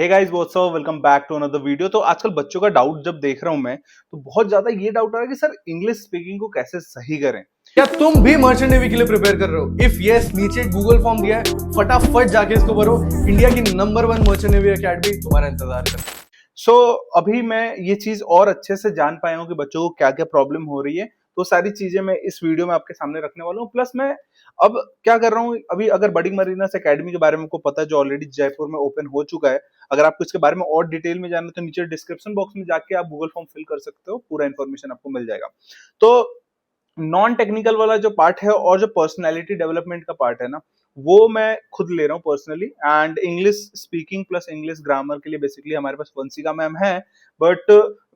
Hey guys what's up, welcome back to another video. तो आजकल बच्चों का डाउट जब देख रहा हूं मैं, तो बहुत ज्यादा ये डाउट आ रहा है कि सर इंग्लिश स्पीकिंग को कैसे सही करें। क्या तुम भी मर्चेंट नेवी के लिए प्रिपेयर कर रहे हो? इफ यस, नीचे गूगल फॉर्म दिया है, फटाफट जाके इसको भरो। इंडिया की नंबर 1 मर्चेंट नेवी एकेडमी तुम्हारा इंतजार कर रही है। सो अभी मैं ये चीज और अच्छे से जान पाया हूँ कि बच्चों को क्या क्या प्रॉब्लम हो रही है, तो सारी चीजें मैं इस वीडियो में आपके सामने रखने वाला हूँ। प्लस मैं अब क्या कर रहा हूँ, अभी अगर बडिंग मरीनस एकेडमी के बारे में आपको पता है, जो ऑलरेडी जयपुर में ओपन हो चुका है, अगर आपको इसके बारे में और डिटेल में जानना है तो नीचे डिस्क्रिप्शन बॉक्स में जाके आप गूगल फॉर्म फिल कर सकते हो, पूरा इन्फॉर्मेशन आपको मिल जाएगा। तो नॉन टेक्निकल वाला जो पार्ट है और जो पर्सनैलिटी डेवलपमेंट का पार्ट है ना, वो मैं खुद ले रहा हूँ personally. And English speaking plus English grammar के लिए बेसिकली हमारे पास वंशिका मैम है, but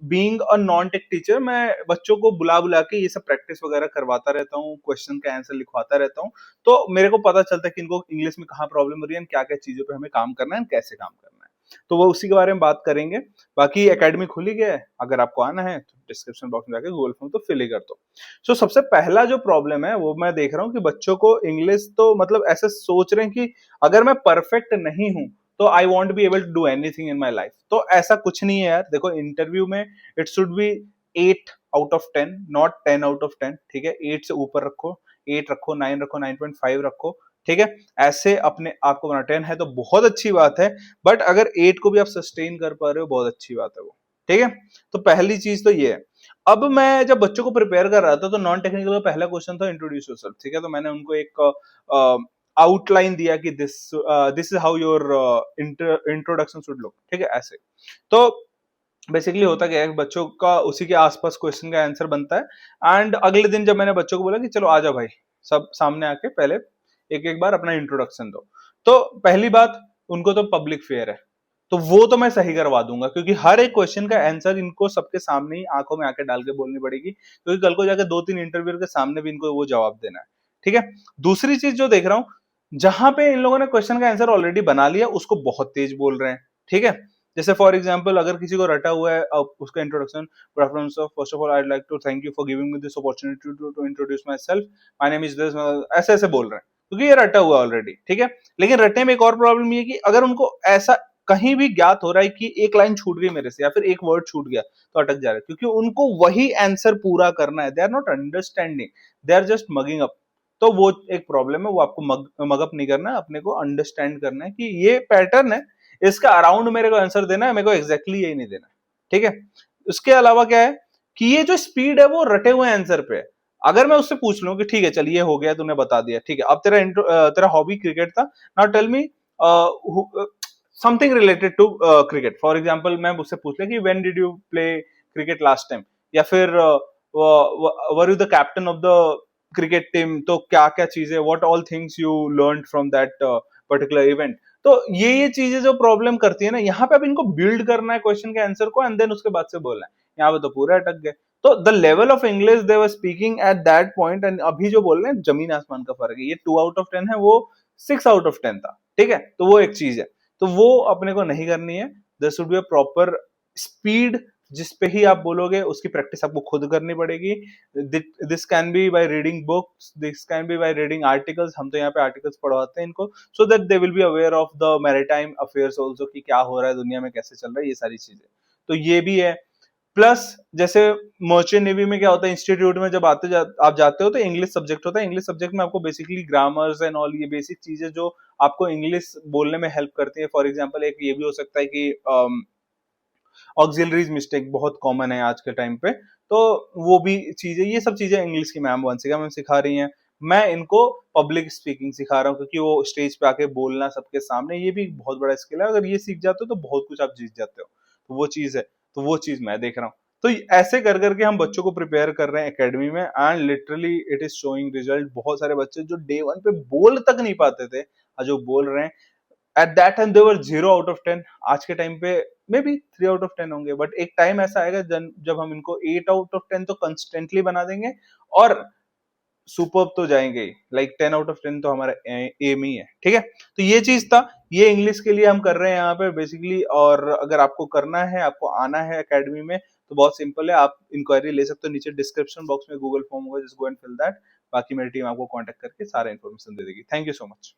being a non tech teacher मैं बच्चों को बुला बुला के ये सब प्रैक्टिस वगैरह करवाता रहता हूँ, क्वेश्चन का आंसर लिखवाता रहता हूँ। तो मेरे को पता चलता है कि इनको इंग्लिश में कहाँ प्रॉब्लम हो रही है, क्या क्या चीजों पे हमें काम करना है, कैसे काम करना है। तो वो उसी के बारे में बात करेंगे। बाकी एकेडमी खुली गया है, अगर आपको आना है तो डिस्क्रिप्शन बॉक्स में जाके गूगल फॉर्म तो फिल ही कर दो। सो सबसे पहला जो प्रॉब्लम है वो मैं देख रहा हूँ कि बच्चों को इंग्लिश तो मतलब ऐसे सोच रहे हैं कि अगर मैं परफेक्ट नहीं हूं तो I want be able to do anything in my life. तो ऐसा कुछ नहीं है यार। देखो इंटरव्यू में it should be 8 out of 10, not 10 out of 10। ठीक है, 8 से ऊपर रखो, 8 रखो, 9 रखो, 9.5 रखो। ठीक है, ऐसे अपने आपको बना। 10 है तो बहुत अच्छी बात है, बट अगर 8 को भी आप सस्टेन कर पा रहे हो बहुत अच्छी बात है वो। ठीक है, तो पहली चीज तो ये है। अब मैं जब बच्चों को प्रिपेयर कर रहा था तो नॉन टेक्निकल का पहला क्वेश्चन था इंट्रोड्यूस योरसेल्फ। ठीक है, तो मैंने उनको एक आउटलाइन दिया कि this is how your introduction should look. ठीक है, ऐसे। तो बेसिकली होता क्या है, बच्चों का उसी के आसपास क्वेश्चन का आंसर बनता है। एंड अगले दिन जब मैंने बच्चों को बोला कि चलो आ जाओ भाई, सब सामने आके पहले एक एक बार अपना इंट्रोडक्शन दो, तो पहली बात, उनको तो पब्लिक फेयर है, तो वो तो मैं सही करवा दूंगा, क्योंकि हर एक क्वेश्चन का आंसर इनको सबके सामने ही आंखों में आके डाल के बोलनी पड़ेगी, क्योंकि कल को जाके 2-3 इंटरव्यू के सामने भी इनको वो जवाब देना है। ठीक है, दूसरी चीज जो देख रहा हूं, जहां पे इन लोगों ने क्वेश्चन का आंसर ऑलरेडी बना लिया उसको बहुत तेज बोल रहे हैं। ठीक है, जैसे फॉर एग्जांपल अगर किसी को रटा हुआ है उसका introduction, good afternoon sir, first of all I would like to thank you for giving me this opportunity to introduce myself, my name is this, ऐसे ऐसे बोल रहे हैं क्योंकि ये रटा हुआ ऑलरेडी। ठीक है, लेकिन रटने में एक और प्रॉब्लम ये है कि अगर उनको ऐसा कहीं भी ज्ञात हो रहा है कि एक लाइन छूट गई मेरे से या फिर एक वर्ड छूट गया, तो अटक जा रहे हैं, क्योंकि उनको वही आंसर पूरा करना है। They are not understanding, they are just mugging up. तो वो एक प्रॉब्लम है, वो आपको मग अप नहीं करना है, अपने को अंडरस्टैंड करना है कि ये पैटर्न है, इसका अराउंड मेरे को आंसर देना है, मेरे को एग्जैक्टली यही नहीं देना। ठीक है, उसके अलावा क्या है कि ये जो स्पीड है वो रटे हुए आंसर पे है। अगर मैं उससे पूछ लूं कि ठीक है चल ये हो गया, तूने बता दिया, ठीक है, अब तेरा हॉबी क्रिकेट था, now tell me something related to cricket. For example मैं उससे पूछ लिया कि when did you play cricket last time, या फिर were you the captain of the cricket team, तो क्या क्या चीजें, what all things you learn from that particular event. तो ये चीजें जो प्रॉब्लम करती है ना, यहाँ पे अब इनको बिल्ड करना है क्वेश्चन के आंसर को, एंड देन उसके बाद से बोलना है। यहाँ पे तो पूरा अटक गए। तो the level of English they were speaking at that point, and अभी जो बोल रहे हैं जमीन आसमान का फर्क है। ये 2 आउट ऑफ 10 है, वो 6 आउट ऑफ 10 था। ठीक है, तो वो एक चीज है, तो वो अपने को नहीं करनी है। There should be a proper speed, जिस पे ही आप बोलोगे उसकी प्रैक्टिस आपको खुद करनी पड़ेगी। This can be by reading books, this can be by reading articles. हम तो यहाँ पे आर्टिकल्स पढ़वाते हैं इनको, so that they will be aware of the maritime affairs also, कि क्या हो रहा है दुनिया में, कैसे चल रहा है, ये सारी चीजें। तो ये भी है। प्लस जैसे मर्चेंट नेवी में क्या होता है, इंस्टीट्यूट में जब आप जाते हो तो इंग्लिश सब्जेक्ट होता है। इंग्लिश सब्जेक्ट में आपको बेसिकली ग्रामर्स एंड ऑल ये बेसिक चीजें जो आपको इंग्लिश बोलने में हेल्प करती है। फॉर एग्जांपल एक ये भी हो सकता है कि ऑक्सिलरीज मिस्टेक बहुत कॉमन है आज के टाइम पे, तो वो भी चीजें, ये सब चीजें इंग्लिश की मैम वंशिका मैम सिखा रही हैं। मैं इनको पब्लिक स्पीकिंग सिखा रहा हूँ, क्योंकि वो स्टेज पे आके बोलना सबके सामने, ये भी बहुत बड़ा स्किल है। अगर ये सीख जाते हो तो बहुत कुछ आप जीत जाते हो। तो वो चीज है, तो वो चीज मैं देख रहा हूँ। तो ऐसे कर करके हम बच्चों को प्रिपेयर कर रहे हैं एकेडमी में, and literally it is showing result. बहुत सारे बच्चे जो डे 1 पे बोल तक नहीं पाते थे, आज जो बोल रहे हैं। At that time they were 0 out of 10, आज के टाइम पे मे बी 3 आउट ऑफ 10 होंगे, बट एक टाइम ऐसा आएगा जब हम इनको 8 आउट ऑफ 10 तो कंस्टेंटली बना देंगे, और सुपर तो जाएंगे ही, लाइक 10 आउट ऑफ 10 तो हमारा एम ही है। ठीक है, तो ये चीज था, ये इंग्लिश के लिए हम कर रहे हैं यहाँ पे बेसिकली। और अगर आपको करना है, आपको आना है एकेडमी में, तो बहुत सिंपल है, आप इंक्वायरी ले सकते हो। नीचे डिस्क्रिप्शन बॉक्स में गूगल फॉर्म होगा, just go and fill that. बाकी मेरी टीम आपको कांटेक्ट करके सारा इन्फॉर्मेशन दे देगी। Thank you so much.